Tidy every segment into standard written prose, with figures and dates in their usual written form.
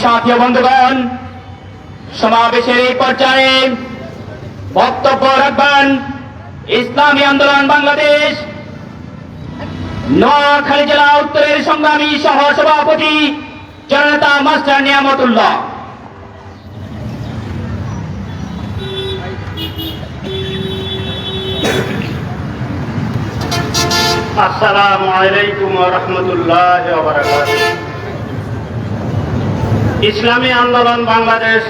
সাথী বন্ধুগণ, সমাবেশের এই পর্যায়ে বক্তব্য রাখবেন ইসলামী আন্দোলন বাংলাদেশ নোয়াখালী জেলা উত্তরের সংগ্রামী সহ সভাপতি জনতা মাস্টার নিয়ামতুল্লাহ। আসসালামু আলাইকুম ওয়া রাহমাতুল্লাহি ওয়া বারাকাতুহু। ইসলামী আন্দোলন বাংলাদেশ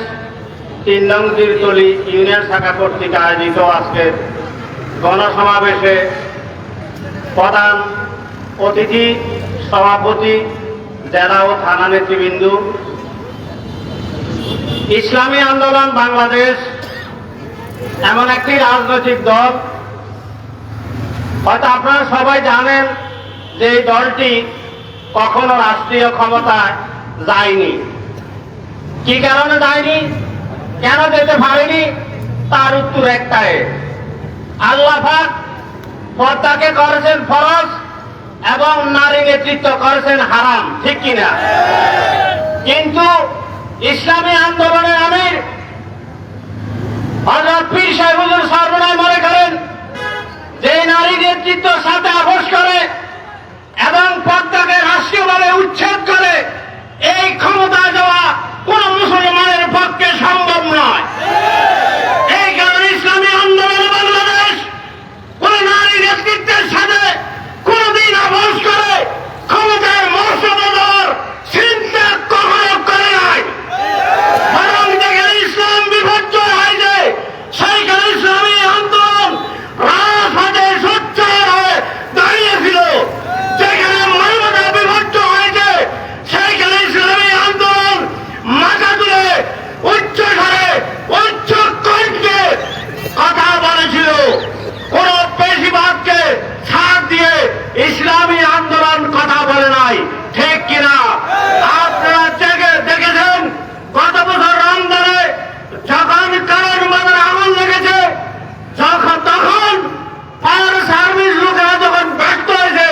৩ নং তীরতলী ইউনিয়ন শাখা কর্তৃক আয়োজিত আজকের গণসমাবেশে প্রধান অতিথি, সভাপতি, জেলা ও থানা নেতৃবৃন্দ, ইসলামী আন্দোলন বাংলাদেশ এমন একটি রাজনৈতিক দল, হয়তো আপনারা সবাই জানেন যে এই দলটি কখনো রাষ্ট্রীয় ক্ষমতায় যায়নি। কি কারণে যায়নি, কেন যেতে পারেনি, তার উত্তর একটাই, আল্লাহ পাক পর্দাকে করেছেন ফরজ এবং নারী নেতৃত্ব করেছেন হারাম, ঠিক কিনা? কিন্তু ইসলামী আন্দোলনের আমির হযরত পীর সাহেব হুজুর সর্বদাই মনে করেন যে নারী নেতৃত্ব সাথে আপোষ করে এবং পর্দাকে রাষ্ট্রীয়ভাবে উচ্ছেদ করে এই ক্ষমতা দেওয়া কোন মুসলমানের পক্ষে সম্ভব নয়। এই কারণে ইসলামী আন্দোলন বাংলাদেশ কোন নারী নেতৃত্বের সাথে কোনদিন আপোষ করে ক্ষমতার মর্যাদা দেওয়ার চিন্তা কখনো করে নাই। বরং যেখানে ইসলাম বিপর্যয় হয়েছে সেইখানে ইসলামী আন্দোলন রাজপথে সোচ্চার হয়ে দাঁড়িয়েছিল। যেখানে মানবতা বিপর্যয় হয়েছে সেইখানে ইসলামী আন্দোলন মাথা তুলে উচ্চ স্বরে উচ্চ কণ্ঠে কথা বলেছিল। কোন পেশিবাদকে ছাড় দিয়ে ইসলামী আন্দোলন কথা বলে নাই, ঠিক কিনা? আপনারা দেখেছেন গত বছর রমজানে যখন কারণ বাজার আগুন লেগেছে, তখন ফায়ার সার্ভিস লোকেরা যখন ব্যর্থ হয়েছে,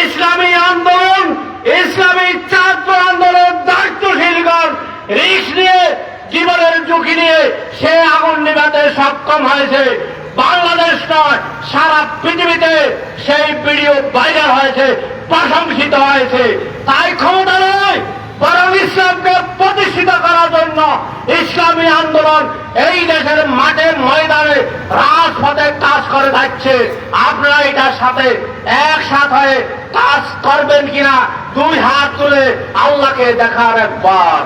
ইসলামী আন্দোলন, ইসলামী ছাত্র আন্দোলন দায়িত্বশীলগণ রিস্ক নিয়ে, জীবনের ঝুঁকি নিয়ে সে আগুন নিভাতে সক্ষম হয়েছে। বাংলাদেশ নয়, সারা পৃথিবীতে সেই ভিডিও ভাইরাল হয়েছে, প্রশংসিত হয়েছে। তাই ক্ষমতা নয়, বরং ইসলামকে প্রতিষ্ঠিত করার জন্য ইসলামী আন্দোলন এই দেশের মাঠে ময়দানে রাজপথে কাজ করে যাচ্ছে। আপনারা এটার সাথে একসাথ হয়ে কাজ করবেন কিনা 2 হাত তুলে আল্লাহকে দেখার একবার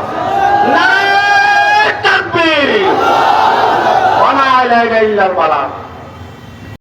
নারে তাকবীর, ওয়া লা ইলাহা ইল্লাল্লাহ।